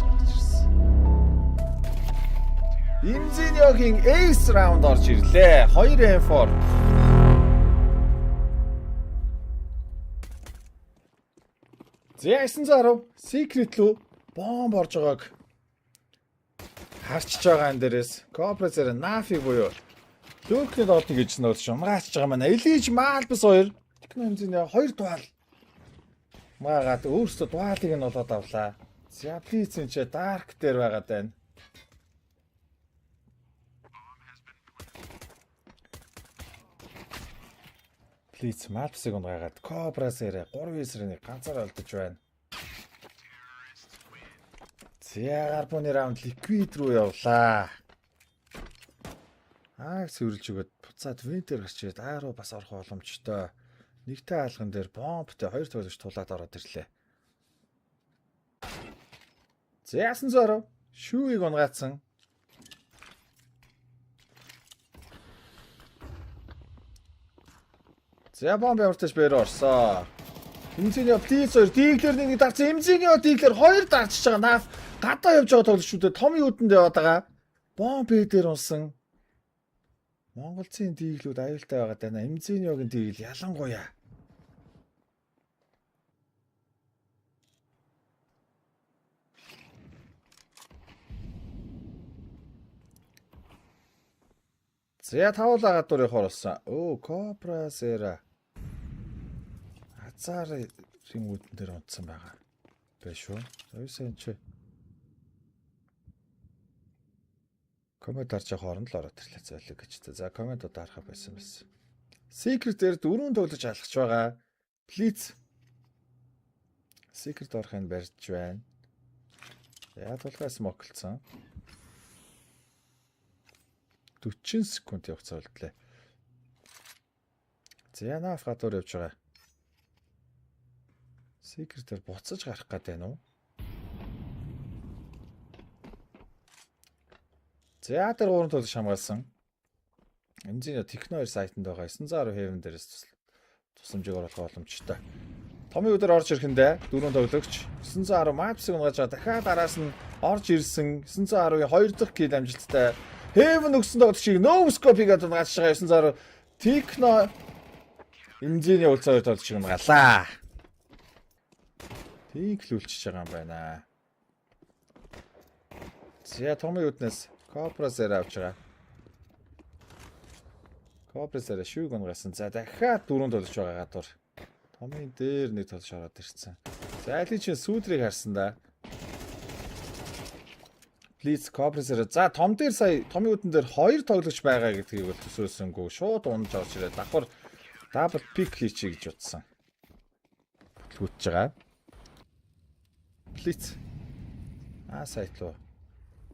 гарч ирсэн. Имзиньогийн ace round орж ирлээ. 2-4. Зяасан зарав. Secret руу бомб орж байгааг харчж байгаа энэ дээрээс Cobra-зэр Nafi буюу Люкний доолт гэж нөөц шумгаачж байгаа маань Elige Malbus 2 техномзины 2 дуал магаад өөрсдөө дуалыг нь болоод авлаа. За Blitz энэ Dark дээр байгаад байна. Blitz Malbus-ыг унгаагаад Cobra-зэр 3-9-ийн ганцаар олдож байна. Зягаар буны раунд Liquid руу явлаа. Сүйрлж өгöd буцаад Winter гарч ирээд руу бас орох боломжтой. Нэгтэй хаалган дээр бомбтой 2 тоглогч тулаад ороод ирлээ. Зяасан зоров шүүийг унгаацсан. За бомб явартаж бээр орсоо. Имзиньо Blitz 2 диглэр нэг дарсан. Имзиньо диглэр 2 дарчиж байгаа. Наф гадаа явж байгаа тоглогчдод том юудэнд яваад байгаа. Бомб дээр унсан. Монголцын диглүүд аюултай байгаад байна. Имзиньогийн дигл ялангуяа. За тавуулаа гадуур явахаар болсон. Cobra-зэр Азарын үүдэн дээр унтсан байгаа. Биш үү? Ойсэн чи. Коммент харж хооронд л ороод ирлээ зөөлөг гэж. За комментууд харах байсан байсан. Secret дээр 4 тоглож алхаж байгаа. Blitz. Secret орохыг барьж байна. Яг тулгаас моклцсон. 40 секунд явцаа болдлээ. За Nafi гадуур явж байгаа. Secret-ээр буцаж гарах гэдэг нь үү? За тэр 3 тоглож хамгаалсан. Имзиньо Techno 2 сайтанд байгаа 910 Heaven дээрээс тусламжийг оруулах боломжтой. Томын өдөр орж ирэхэндээ 4 тоглогч 910 Malbus-ыг унгаж байгаа. Дахиад араас нь орж ирсэн 910-ийн 2 дахь килл амжилттай Heaven өгсөн тоглогчийг no scope-ийг унгаж байгаа 910 Techno Имзиньо үлцээр тоглогчийг унгаалаа. Тийглүүлчихэж байгаа юм байна. За томын үднээс Cobra-зэр авч байгаа. Cobra-зэр шүүг унгасан. За дахиад 4 тоглож байгаа гадуур. Томын дээр нэг тоглож ороод ирсэн. За Elige сүүдрийг харсан да. Blitz Cobra-зэр. За том дээр сая томын үдэн дээр 2 тоглогч байгаа гэдгийг бол төсөөлсөнгүй. Шууд унж орж ирээд давхар double pick хийчихье гэж утсан. Хөтж байгаа. Blitz. Сайт руу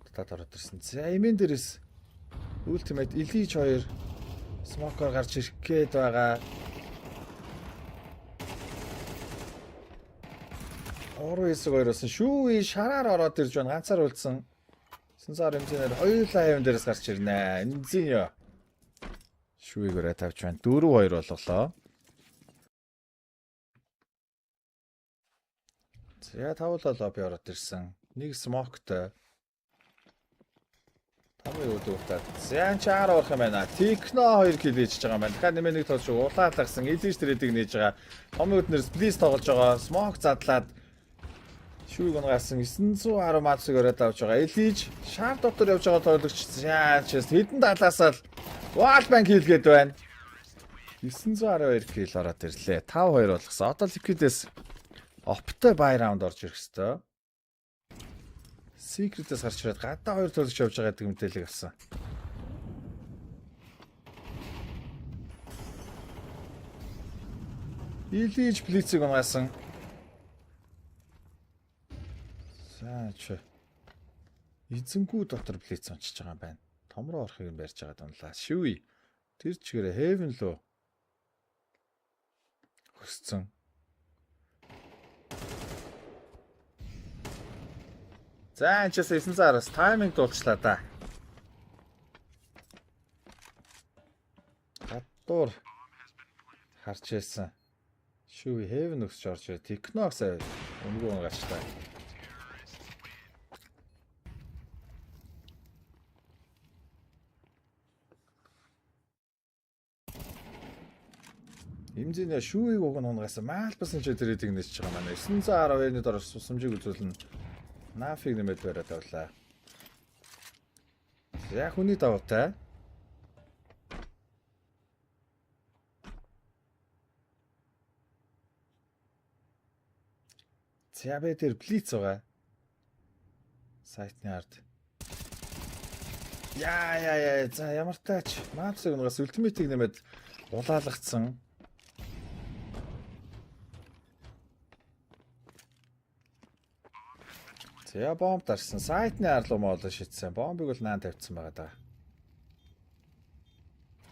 татаад ороод ирсэн. За эмэн дээрээс Ultimate Elige 2 Smoker гарч ирэх гээд байгаа. Ороо хэсэг хоёроос шүүи шараар ороод ирж байна. Ганцаар үлдсэн. 910 Имзиньоор хоёулаа хавн дээрээс гарч ирнэ. Имзиньо шүүийг өрөө тавьж байна. 4-2 болголоо. За тавуулаа лобби ороод ирсэн. Нэг смоктой. Томын өдөртөө. За чаар орох юм байна. Techno 2 килл хийж байгаа юм байна. Дахиад нэмээ нэг тоглож улаалгасан. Elige тэрийг нээж байгаа. Томын өднөөс Blitz тоглож байгаа. Smoke задлаад шүүг унгасан 910 Malbus-ыг өрөөд авч байгаа. Elige шар дотор явж байгаа тоглогч яачаас хэдэн талаасаа л Wallbang хийлгээд байна. 912 килл ороод ирлээ. 5-2 болгосон. Одоо Liquid-ээс Opтой buy round орж ирэх хэвээр. Secret-ээс гарч ирээд гадаа 2 тоглогч явж байгаа гэдэг мэдээлэл авсан. Elige Blitz-ийг унгасан. За чи. Эзэнгүү дотор Blitz ончиж байгаа юм байна. Том руу орохыг нь барьж байгаа дунлаа. Шүүи. Тэр чигээрээ Heaven лөө хөсцөн. За энэ ч 910-аас тайминг дуулчлаа да. Гадуур харж ирсэн. Шүүи Heaven өсч орж ирээ. Techno-саа өнгөө унгаачлаа. Имзиний шүүийг уг нь унгаас маалбасан ч тэрийг нээч байгаа маань 912-ны дор сусамжийг үзүүлнэ. Нафиг нэмээд бариад авлаа. Яг хүний даваатай. Зябэ дээр блиц байгаа. Сайтны ард. Яа. За ямар тач маапсыг унгаас ультимейтийг нэмээд улаалгацсан. За бомб дарсан. Сайтны арлуу моолоо шидсэн. Бомбыг бол наан тавьчихсан байгаа даа.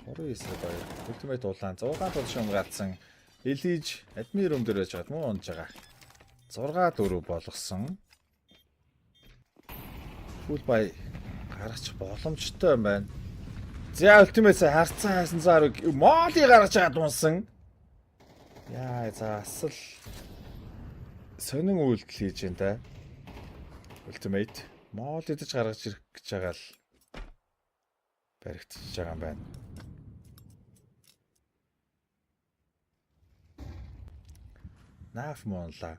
29 гоё. Ультимейт улаан. 6 тулшин галцсан. Элиж админ рум дээр байж байгаа мөн унж байгаа. 6-4 болгосон. Фул бай гаргачих боломжтой юм байна. За ультимейт харцсан хайсан заарыг моолыг гаргаж чад унсан. Яа за асал сонин үйлдэл хийж энэ та. Ультимейт моол идэж гаргаж ирэх гэж байгаа л баригдчихж байгаа юм байна. Наф монла.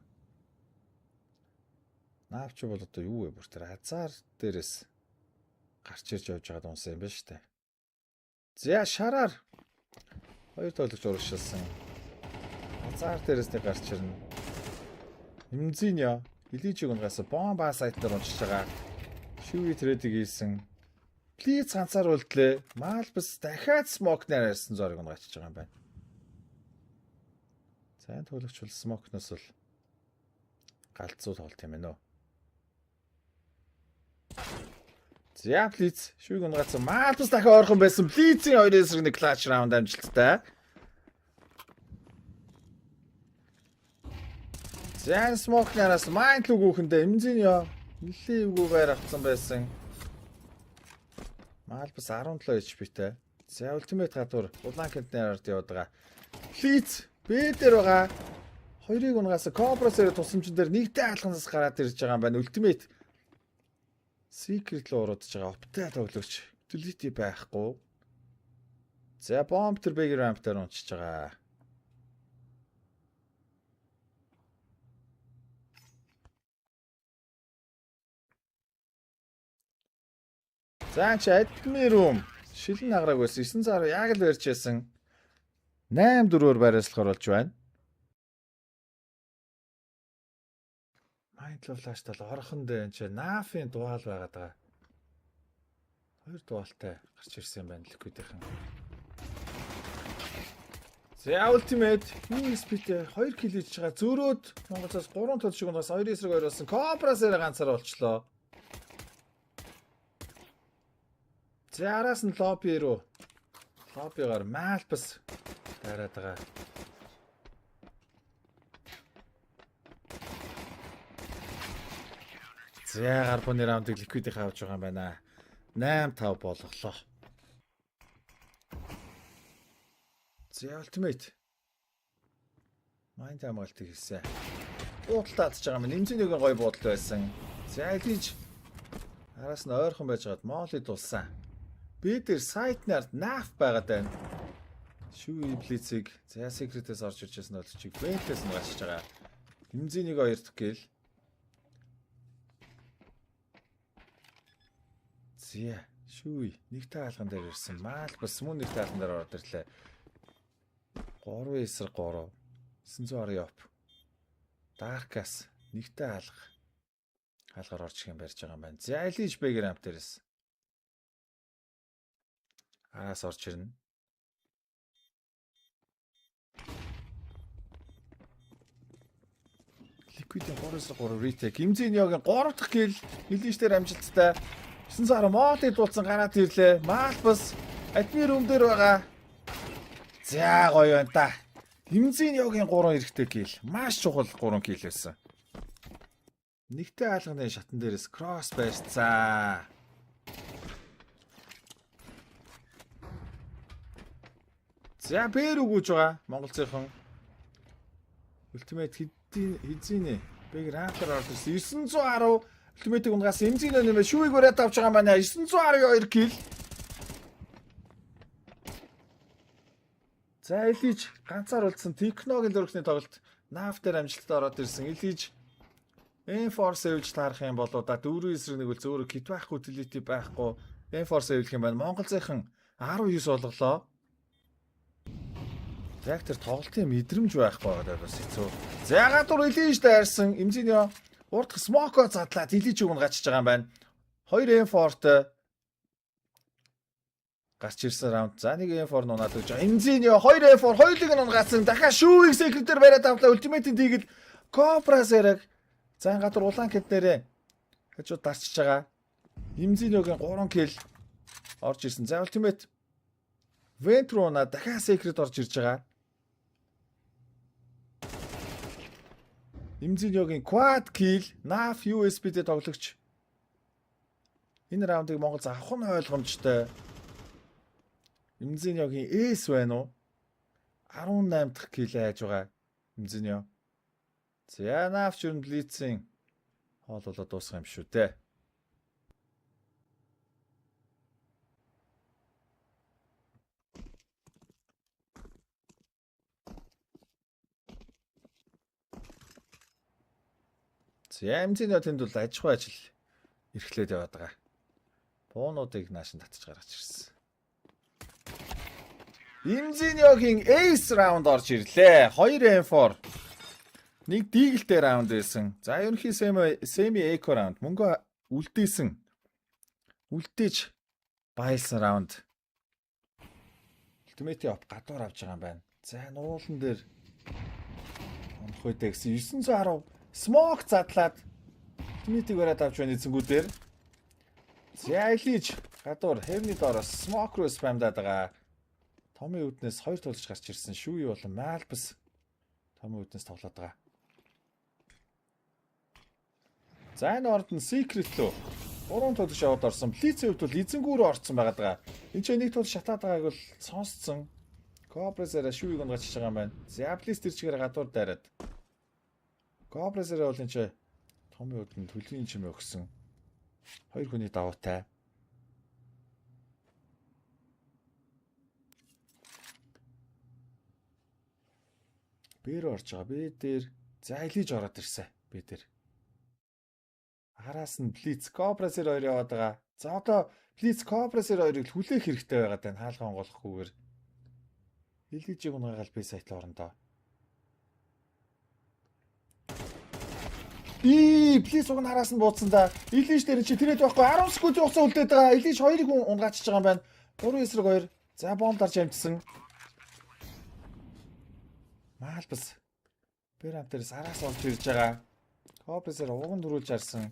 Наавч бол одоо юу вэ бүр тэр хазаар дээрээс гарч ирж явж байгаа дунсан юм байна шүү дээ. За шараар 2 тоглогч урагшилсан. Хазаар дээрээс нэг гарч ирнэ. Имзинья Элижиг унгаас бомба сайт дээр уншиж байгаа. Шүүи трейдийг хийсэн. Плиз ганцаар үлдлээ. Малбс дахиад смокнаар ярьсан зориг унгаачих байгаа юм байна. За энэ тоглогч бол смокноос бол галзуу тоглолт юм байна уу? За плиз шүүг унгаацсан. Малбс дахиад ойрхон байсан. Плизийн 2-1 клатч раунд амжилттай. Зэн смокнараас майнд л үгүйхэндээ имзиньё нэлээ үгүйгээр авцсан байсан. Малбс 17 HP-тэй. За ультимейт гадуур улаан кентнээр ард яваад байгаа. Плиз Б дээр байгаа. Хоёрыг унгаас Кобрасээр тусламжн дээр нэгтэй алханаас гараад ирж байгаа юм байна. Ультимейт Secret руу уруудж байгаа. Оптай тоглогч. Utility байхгүй. За бомб тэр бэг рамп дээр унчиж байгаа. За чи админ рум шилэн награаг байсан 9 цаар яг л барьж байсан 8-4-өөр бариаслахаар болж байна. Майндл флаш тал орхонд энэ чи нафын дугаал байгаад байгаа. 2 дугаалтай гарч ирсэн юм байна ликвидийнхэн. За ультимейт USP-тэй 2 кил хийж байгаа. Зөрөөд Монголоос 3 тол шиг унгаас 2 эсрэг ойруулсан. Кобрасээр ганцаар болчлоо. За араас нь лобби руу. Лоббигаар Малбс хараад байгаа. За гарбаны раундыг ликвидийг авч байгаа юм байна. 8-5 болголоо. За ультимейт. Майнд хамгаалтыг хийсэн. Буудалтай атж байгаа юм. Нэмзэнийгийн гой буудалтай байсан. За элиж араас нь ойрхон байж гад моолыг дулсан. Би дээр сайтнаар наф байгаад байна. Шүүи блицийг за секретээс орж ирж байсан олчиг бэнтээс нь гашиж байгаа. Имзинийг 2 дахь гэл. Зя шүүи нэгтэй хаалган дээр ирсэн. Малбс мөн нэгтэй хаалган дээр ороод ирлээ. 3 эсрэг 3. 920 оп. Даркас нэгтэй хаалгаар орчих юм барьж байгаа юм байна. За элиж бэг рамп дээрээс. Араас орж ирнэ. Ликвидийн 3-3 ретейк. Имзиньёгийн 3 дахь кил Элижээр амжилттай. 9 цаар моолыг дуулсан гараад ирлээ. Малбс админ рум дээр байгаа. За гоё байна та. Имзиньёгийн 3 эрэхтэй кил. Маш чухал 3 кил байсан. Нэгтэй хаалганы шатан дээрээс кросс байрцаа. За бэр өгөөж байгаа монголцийнхан. Ультимейт хэзээ бэг рампер орсон 910 ультимейтийг унгаас эмзинэ нэмээ шүүийг өрөөд авч байгаа юм байна. 912 кил. За Илиж ганцаар үлдсэн Техногийн дөрөвхний тоглолт Naf дээр амжилттай ороод ирсэн. Илиж M4 сэвэлж таарах юм бол да 4-9-1 үл зөөрө кит байхгүй utility байхгүй M4 сэвлэх юм байна. Монголынхан 19 болголоо. Яг тэр тоглолтын мэдрэмж байхгүй байгаа бас хэцүү. За гадуур Илиж дайрсан. Имзиньо урд смоко задлаад Илиж өгн гачиж байгаа юм байна. 2 M4-тэй гарч ирсэн раунд. За нэг M4 нунаад өгч байгаа. Имзиньо 2 M4 хоёулыг нь унгацсан. Дахиад шүүийг секретээр бариад авлаа. Ультимейтийн тийгэл Копрас яраг. За гадуур улаан кент нэрээ хажууд дарчиж байгаа. Имзиньогийн 3 килл орж ирсэн. За ультимейт Вентрона дахиад секрет орж ирж байгаа. Имзиньогийн quad kill Naf USB-д тоглогч. Энэ раундыг Монгол авах нь ойлгомжтой. Имзиньогийн эс байна уу? 18 дахь килл хайж байгаа. Имзиньо. За Naf ч блицийн хоол болоод дуусах юм шүү дээ. За Имзиньо тэнд бол аж ахуй ажил эрхлээд яваад байгаа. Буунуудыг наашин татж гаргаж ирсэн. Имзиньогийн ace раунд орж ирлээ. 2 M4. Нэг дигэлтэй раунд байсан. За ерөнхий semi eco раунд. Мөнгө үлдээсэн. Үлдээж байлсан раунд. Ultimate оп гадуур авч байгаа юм байна. За нуулан дээр онох үедээ гэсэн 910 smoke задлаад Ultimate-ийг бариад авч байна эзэнгүүдээр. За Илиж гадуур heavy доороос smoke руу спамдаад байгаа. Томми үднээс 2 тулж гарч ирсэн. Шүүи болон Малбс Томми үднээс тоглоод байгаа. За энэ орд нь Secret лөө 3 тулж аваад орсон. Блицийн хувьд бол эзэнгүүрөө орцсон байгаа даа. Энд чинь нэг тул шатаад байгааг бол сонсцсон. Копресера шүүийг унгачиж байгаа юм байна. За Блиц тэр чигээр гадуур дайраад. Копресера бол энэ чинь Томми үднэ төлөвийн чимээ өгсөн. 2 хүний давуутай. Бэр орж байгаа. Бэ дээр за Илиж ороод ирсэн. Бэ дээр. Араас нь Блиц Копресер 2 яваад байгаа. За одоо Блиц Копресер 2-ыг хүлээх хэрэгтэй байгаа тань хаалгаа онголохгүйгээр. Илижийг унгаагаал би сайтлаа орондоо. Блиц уг нь араас нь буудсан да. Илиж дээр чи тэрэд байхгүй 10 секунд хугацаа үлдээд байгаа. Илиж 2-ыг унгаачиж байгаа юм байна. 3-2. За бомб дарж амжсан. Малбс Бэрам дээрс араас орж ирж байгаа. Копресер уган дөрүүлж харсан.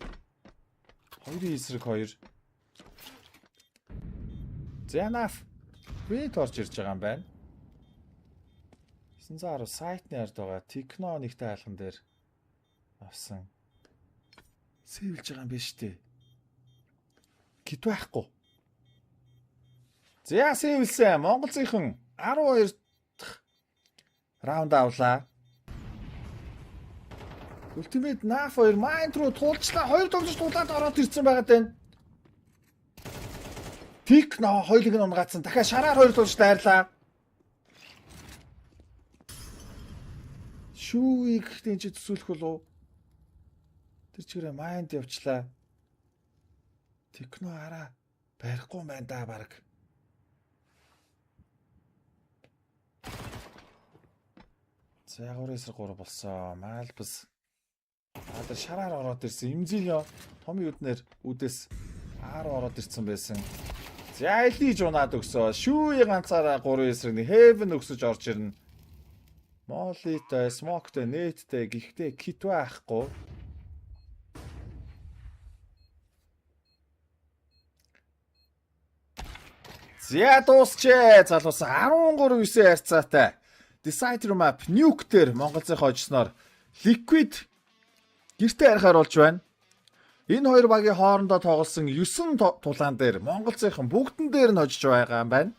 2-2. Зянав бит орж ирж байгаа юм байна. 910 сайтны ард байгаа. Техно нэгтэй хаалган дээр авсан. Сэвэлж байгаа юм биш үү? Гит байхгүй. За сэвэлсэн. Монголынхан 12 раунд авлаа. Ultimate Naf 2 Mind руу туулчлаа. 2 тоглож туулаад ороод ирсэн байгаа тань. Техно хоёулыг нь унгаацсан. Дахиад шараар 2 тоглож дайрлаа. Шүүийг ихтэй ч төсөөлөх болов. Тэр чигээр Mind явчлаа. Техно хараа барихгүй байна да баг. За 3-3 болсон. Малбс. Тэр шараар ороод ирсэн. Имзиньо Томми үднэр үдээс 10 ороод ирсэн байсан. За Илиж унаад өгсөө. Шүүи ганцаараа 3-1 Heaven өксөж орж ирнэ. Молитой, Смоктой, Нэттэй гихтээ кит байхгүй. За дуусчээ. Залуус 13-9 харьцаатай. Decider map nuke дээр Монголын хожсноор Liquid гэртээ харахаар болж байна. Энэ хоёр багийн хоорондоо тоглосон 9 тулаан дээр Монголынхан бүгдэн дээр нь хожиж байгаа юм байна.